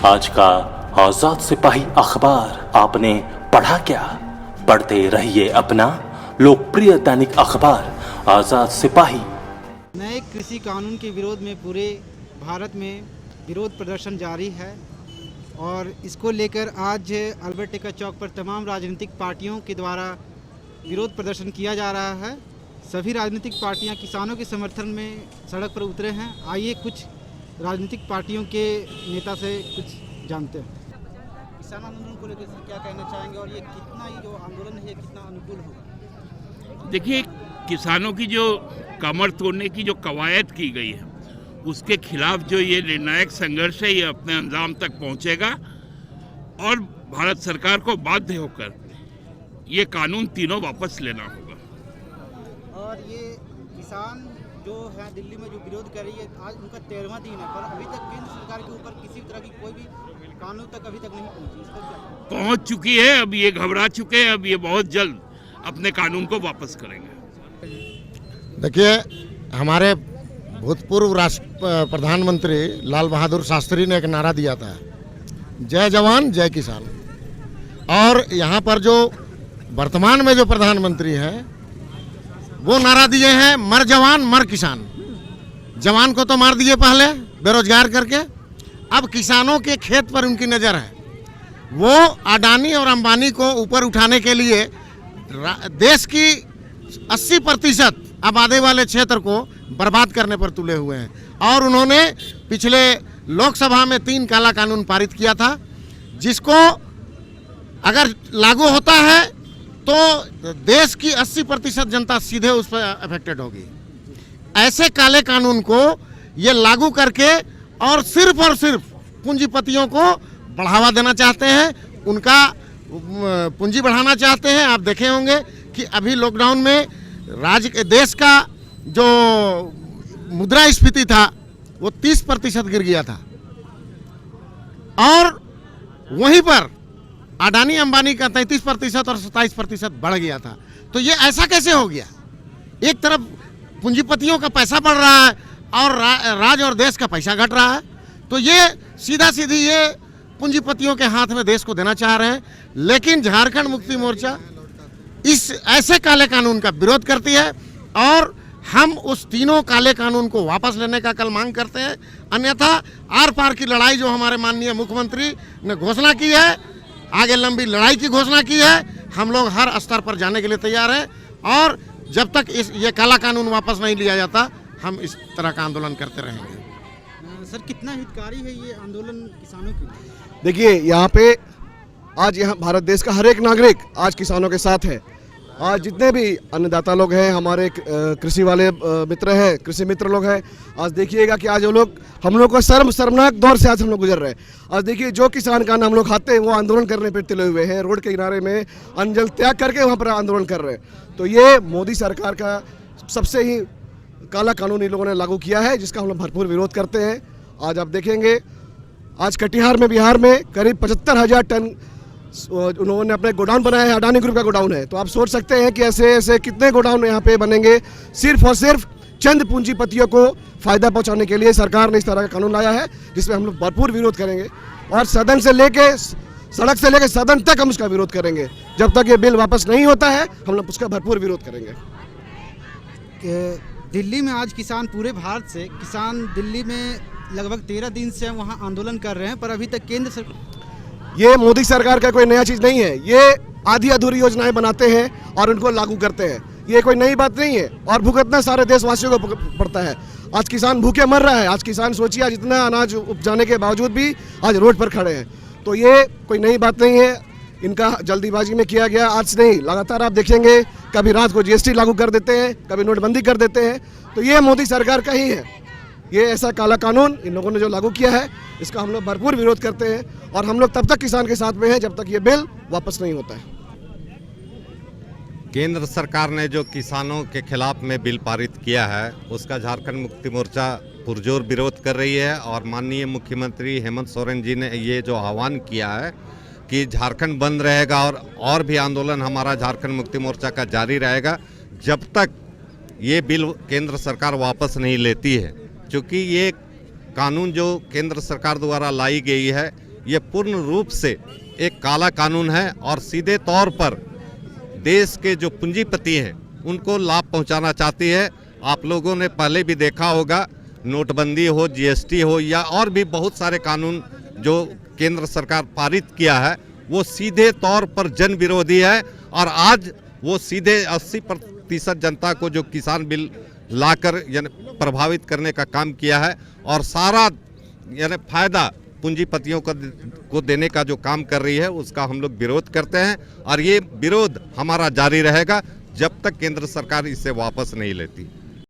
आज का आजाद सिपाही अखबार आपने पढ़ा क्या? पढ़ते रहिए अपना लोकप्रिय दैनिक अखबार आजाद सिपाही। नए कृषि कानून के विरोध में पूरे भारत में विरोध प्रदर्शन जारी है और इसको लेकर आज अल्बर्ट एक्का चौक पर तमाम राजनीतिक पार्टियों के द्वारा विरोध प्रदर्शन किया जा रहा है। सभी राजनीतिक पार्टियां किसानों के समर्थन में सड़क पर उतरे हैं। आइए कुछ राजनीतिक पार्टियों के नेता से कुछ जानते हैं। किसान आंदोलन को लेकर क्या कहना चाहेंगे और ये कितना ये जो आंदोलन है कितना अनुकूल होगा? देखिए, किसानों की जो कमर तोड़ने की जो कवायद की गई है उसके खिलाफ जो ये निर्णायक संघर्ष है ये अपने अंजाम तक पहुंचेगा और भारत सरकार को बाध्य होकर ये कानून तीनों वापस लेना होगा। और ये किसान जो है दिल्ली में जो विरोध कर रही है, आज उनका 13वां दिन है, पर अभी तक केंद्र सरकार के ऊपर किसी तरह की कोई भी कानून तक अभी तक नहीं पहुंची। इस पर क्या पहुंच चुकी है, अब ये घबरा चुके हैं, अब ये बहुत जल्द अपने कानून को वापस करेंगे। देखिए, हमारे भूतपूर्व राष्ट्र प्रधानमंत्री लाल बहादुर शास्त्री ने एक नारा दिया था, जय जवान जय किसान। और यहाँ पर जो वर्तमान में जो प्रधानमंत्री हैं वो नारा दिए हैं, मर जवान मर किसान। जवान को तो मार दिए पहले बेरोजगार करके, अब किसानों के खेत पर उनकी नज़र है। वो अडानी और अंबानी को ऊपर उठाने के लिए देश की 80% आबादी वाले क्षेत्र को बर्बाद करने पर तुले हुए हैं। और उन्होंने पिछले लोकसभा में 3 काला कानून पारित किया था, जिसको अगर लागू होता है तो देश की 80% जनता सीधे उस पर अफेक्टेड होगी। ऐसे काले कानून को ये लागू करके और सिर्फ पूंजीपतियों को बढ़ावा देना चाहते हैं, उनका पूंजी बढ़ाना चाहते हैं। आप देखे होंगे कि अभी लॉकडाउन में देश का जो मुद्रास्फीति था वो 30% गिर गया था और वहीं पर अडानी अंबानी का 33% और 27% बढ़ गया था। तो ये ऐसा कैसे हो गया? एक तरफ पूंजीपतियों का पैसा बढ़ रहा है और राज और देश का पैसा घट रहा है। तो ये सीधा सीधी ये पूंजीपतियों के हाथ में देश को देना चाह रहे हैं। लेकिन झारखंड मुक्ति मोर्चा इस ऐसे काले कानून का विरोध करती है और हम उस तीनों काले कानून को वापस लेने का कल मांग करते हैं। अन्यथा आर पार की लड़ाई जो हमारे माननीय मुख्यमंत्री ने घोषणा की है, आगे लंबी लड़ाई की घोषणा की है, हम लोग हर स्तर पर जाने के लिए तैयार हैं। और जब तक ये काला कानून वापस नहीं लिया जाता, हम इस तरह का आंदोलन करते रहेंगे। सर, कितना हितकारी है ये आंदोलन किसानों के लिए? देखिए, यहाँ पे आज यहाँ भारत देश का हर एक नागरिक आज किसानों के साथ है। आज जितने भी अन्नदाता लोग हैं, हमारे कृषि वाले मित्र हैं, कृषि मित्र लोग हैं, आज देखिएगा कि आज वो लोग हम लोग को शर्मनाक दौर से आज हम लोग गुजर रहे हैं। आज देखिए, जो किसान का नाम लोग खाते हैं वो आंदोलन करने पर तुले हुए हैं, रोड के किनारे में अन्न जल त्याग करके वहाँ पर आंदोलन कर रहे हैं। तो ये मोदी सरकार का सबसे ही काला कानून इन लोगों ने लागू किया है, जिसका हम लोग भरपूर विरोध करते हैं। आज आप देखेंगे, आज कटिहार में बिहार में करीब 75,000 टन उन्होंने अपने गोडाउन बनाया है, अडानी ग्रुप का गोडाउन है। तो आप सोच सकते हैं कि ऐसे कितने गोडाउन यहाँ पे बनेंगे सिर्फ और सिर्फ चंद पूंजीपतियों को फायदा पहुंचाने के लिए सरकार ने इस तरह का कानून लाया है, जिसमें हम लोग भरपूर विरोध करेंगे और सदन से लेके सड़क से लेके सदन तक हम उसका विरोध करेंगे। जब तक ये बिल वापस नहीं होता है हम लोग उसका भरपूर विरोध करेंगे। दिल्ली में आज किसान, पूरे भारत से किसान दिल्ली में लगभग 13 दिन से वहाँ आंदोलन कर रहे हैं, पर अभी तक केंद्र सरकार, ये मोदी सरकार का कोई नया चीज़ नहीं है। ये आधी अधूरी योजनाएं बनाते हैं और उनको लागू करते हैं। ये कोई नई बात नहीं है और भुगतना सारे देशवासियों को पड़ता है। आज किसान भूखे मर रहा है। आज किसान सोचिए, आज इतना अनाज उपजाने के बावजूद भी आज रोड पर खड़े हैं। तो ये कोई नई बात नहीं है, इनका जल्दीबाजी में किया गया आज नहीं, लगातार आप देखेंगे कभी रात को GST लागू कर देते हैं, कभी नोटबंदी कर देते हैं। तो ये मोदी सरकार का ही है। ये ऐसा काला कानून इन लोगों ने जो लागू किया है, इसका हम लोग भरपूर विरोध करते हैं और हम लोग तब तक किसान के साथ में हैं जब तक ये बिल वापस नहीं होता है। केंद्र सरकार ने जो किसानों के खिलाफ में बिल पारित किया है उसका झारखंड मुक्ति मोर्चा पुरजोर विरोध कर रही है। और माननीय मुख्यमंत्री हेमंत सोरेन जी ने ये जो आह्वान किया है कि झारखंड बंद रहेगा और भी आंदोलन हमारा झारखंड मुक्ति मोर्चा का जारी रहेगा जब तक ये बिल केंद्र सरकार वापस नहीं लेती है। क्योंकि ये कानून जो केंद्र सरकार द्वारा लाई गई है ये पूर्ण रूप से एक काला कानून है और सीधे तौर पर देश के जो पूंजीपति हैं उनको लाभ पहुंचाना चाहती है। आप लोगों ने पहले भी देखा होगा, नोटबंदी हो, जीएसटी हो या और भी बहुत सारे कानून जो केंद्र सरकार पारित किया है वो सीधे तौर पर जन विरोधी है। और आज वो सीधे 80% जनता को जो किसान बिल लाकर यानी प्रभावित करने का काम किया है और सारा यानी फायदा पूंजीपतियों को देने का जो काम कर रही है उसका हम लोग विरोध करते हैं और ये विरोध हमारा जारी रहेगा जब तक केंद्र सरकार इसे वापस नहीं लेती।